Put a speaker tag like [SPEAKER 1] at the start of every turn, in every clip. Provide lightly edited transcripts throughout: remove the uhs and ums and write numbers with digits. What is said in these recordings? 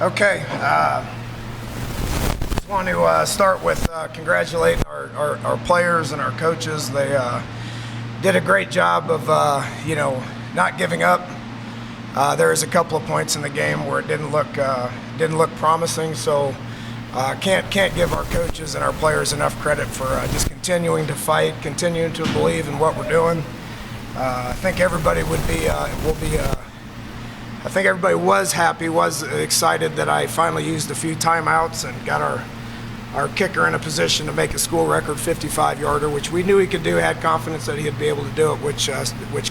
[SPEAKER 1] Okay. Just want to start with congratulating our players and our coaches. They did a great job of not giving up. There was a couple of points in the game where it didn't look promising. So can't give our coaches and our players enough credit for just continuing to fight, continuing to believe in what we're doing. I think everybody I think everybody was happy, was excited that I finally used a few timeouts and got our kicker in a position to make a school record 55-yarder, which we knew he could do, had confidence that he'd be able to do it, which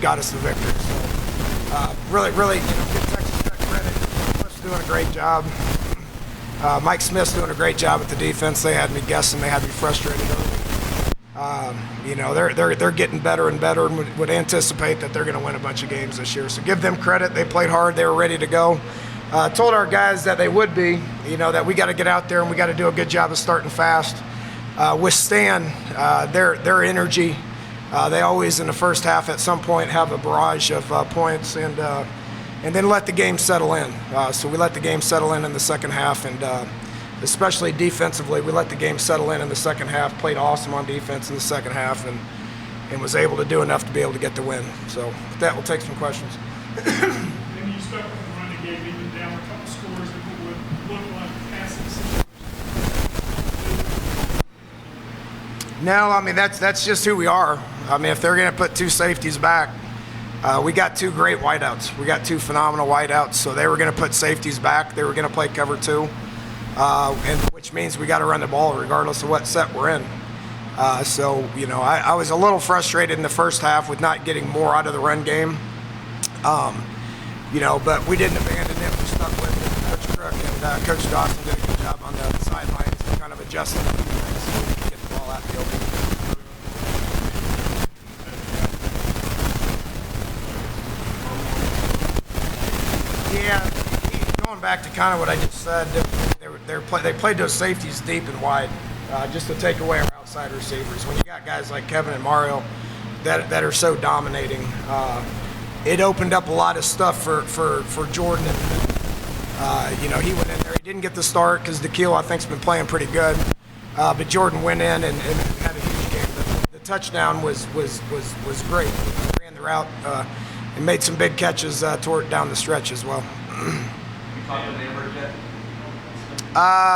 [SPEAKER 1] got us the victory. So really, give Texas Tech credit. Cliff's doing a great job. Mike Smith's doing a great job at the defense. They had me guessing, they had me frustrated early. They're getting better and better, and would anticipate that they're going to win a bunch of games this year. So give them credit. They played hard. They were ready to go. Told our guys that they would be, that we got to get out there and we got to do a good job of starting fast. Withstand their energy. They always in the first half at some point have a barrage of points and then let the game settle in. So we let the game settle in the second half, and especially defensively, we let the game settle in the second half, played awesome on defense in the second half, and was able to do enough to be able to get the win. So with that, we'll take some questions.
[SPEAKER 2] Maybe you stuck with the running game, even down a couple scores that would look like passing.
[SPEAKER 1] No, I mean, that's just who we are. I mean, if they're going to put two safeties back, we got two great wideouts. We got two phenomenal wideouts, so they were going to put safeties back. They were going to play cover two. And which means we got to run the ball regardless of what set we're in. I was a little frustrated in the first half with not getting more out of the run game. But we didn't abandon it. We stuck with it. Coach Crook and Coach Dawson did a good job on the sidelines, kind of adjusting the defense so we could get the ball out the open. Yeah, going back to kind of what I just said, they played those safeties deep and wide just to take away our outside receivers. When you got guys like Kevin and Mario that are so dominating, it opened up a lot of stuff for Jordan. He went in there. He didn't get the start because DeKeel, I think, has been playing pretty good. But Jordan went in and had a huge game. The touchdown was great. He ran the route and made some big catches down the stretch as well.
[SPEAKER 3] You talked to Lambert yet?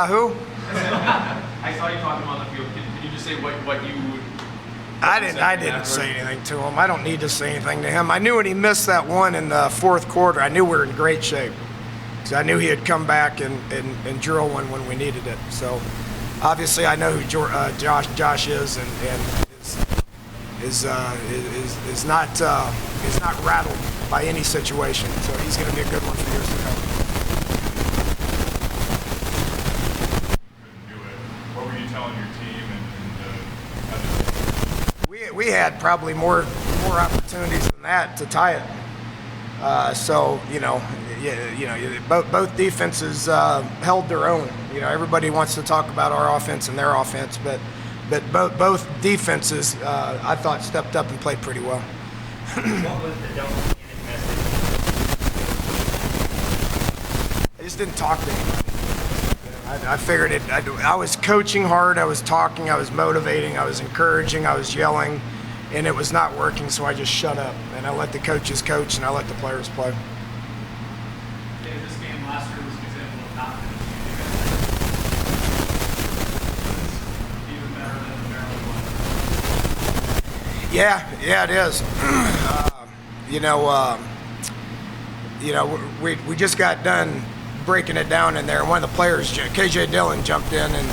[SPEAKER 1] Who?
[SPEAKER 3] I saw you talking on the field. Can you just say what you would?
[SPEAKER 1] I didn't say anything to him. I don't need to say anything to him. I knew when he missed that one in the fourth quarter, I knew we were in great shape. Because I knew he had come back and drill one when we needed it. So obviously I know who Josh is and is not rattled by any situation. So he's going to be a good one for years to come.
[SPEAKER 2] What were you telling your team
[SPEAKER 1] We had probably more opportunities than that to tie it. Both defenses held their own. Everybody wants to talk about our offense and their offense, but both defenses I thought stepped up and played pretty well.
[SPEAKER 4] What was the double panic message?
[SPEAKER 1] I just didn't talk to anybody. I figured it. I was coaching hard. I was talking. I was motivating. I was encouraging. I was yelling, and it was not working. So I just shut up and I let the coaches coach and I let the players play.
[SPEAKER 2] This game last year was an example of not even better than the Maryland one.
[SPEAKER 1] Yeah, it is. We just got done breaking it down in there, and one of the players, KJ Dillon, jumped in and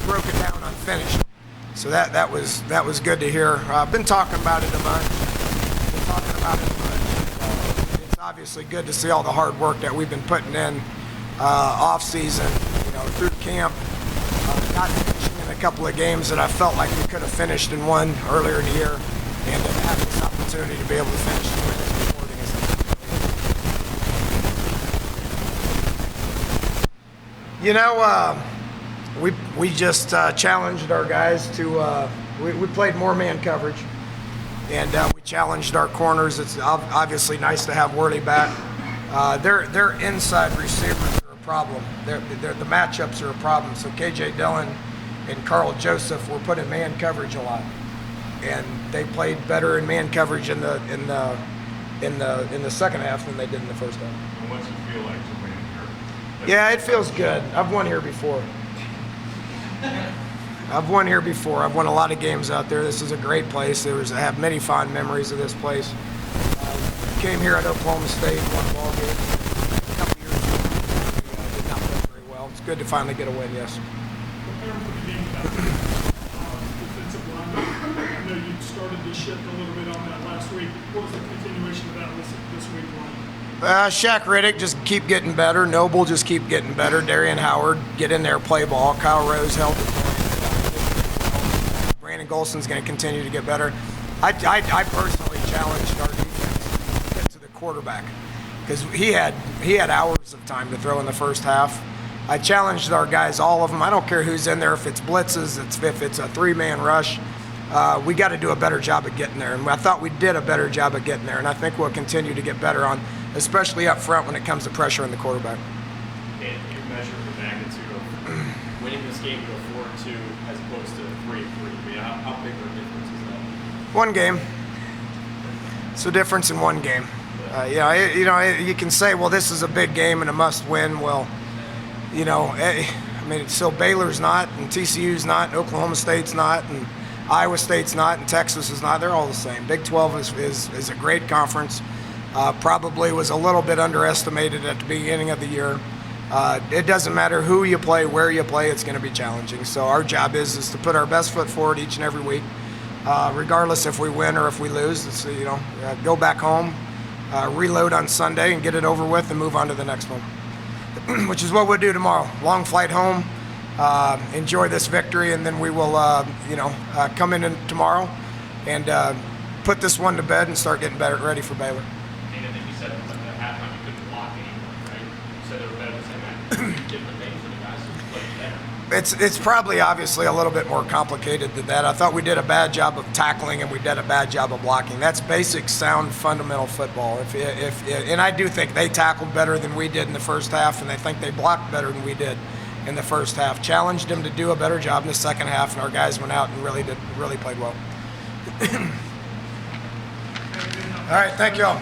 [SPEAKER 1] broke it down unfinished. So that was good to hear. I've been talking about it a bunch. It's obviously good to see all the hard work that we've been putting in off season, through camp. Not finishing in a couple of games that I felt like we could have finished and won earlier in the year, and to have this opportunity to be able to finish and win is rewarding. We just challenged our guys to. We played more man coverage, and we challenged our corners. It's obviously nice to have Worley back. Their inside receivers are problem. The matchups are a problem. So KJ Dillon and Carl Joseph were put in man coverage a lot, and they played better in man coverage in the second half than they did in the first half.
[SPEAKER 5] And what's it feel like to win here?
[SPEAKER 1] Yeah, it feels good. I've won here before. I've won here before. I've won a lot of games out there. This is a great place. I have many fond memories of this place. Came here at Oklahoma State, won a ball game a couple years ago. Did not play very well. It's good to finally get a win, yes.
[SPEAKER 2] Preparing for the game without defensive lineman. I know you started to shift a little bit on that last week. What was the continuation of that this week like?
[SPEAKER 1] Shaq Riddick just keep getting better. Noble just keep getting better. Darian Howard get in there, play ball. Kyle Rose held the point. Brandon Golson's going to continue to get better. I personally challenged our defense to get to the quarterback because he had hours of time to throw in the first half. I challenged our guys, all of them. I don't care who's in there, if it's blitzes, if it's a three-man rush. We got to do a better job of getting there, and I thought we did a better job of getting there, and I think we'll continue to get better on, especially up front when it comes to pressure on the quarterback.
[SPEAKER 6] And you measure the magnitude of winning this game to go 4-2 as opposed to 3-3. I mean, how big of a difference is that?
[SPEAKER 1] One game. It's a difference in one game. You can say, well, this is a big game and a must-win. Well, so Baylor's not, and TCU's not, and Oklahoma State's not, and Iowa State's not, and Texas is not. They're all the same. Big 12 is a great conference. Probably was a little bit underestimated at the beginning of the year. It doesn't matter who you play, where you play, it's going to be challenging. So our job is to put our best foot forward each and every week, regardless if we win or if we lose. It's, go back home, reload on Sunday, and get it over with, and move on to the next one, which is what we'll do tomorrow. Long flight home. Enjoy this victory, and then we will, come in tomorrow and put this one to bed and start getting better, ready for Baylor.
[SPEAKER 3] I think you said at halftime you couldn't block anyone, right? You said they were better than different things for the guys who played better.
[SPEAKER 1] It's probably obviously a little bit more complicated than that. I thought we did a bad job of tackling and we did a bad job of blocking. That's basic, sound, fundamental football. And I do think they tackled better than we did in the first half, and I think they blocked better than we did in the first half. Challenged them to do a better job in the second half, and our guys went out and really played well. All right, thank you all.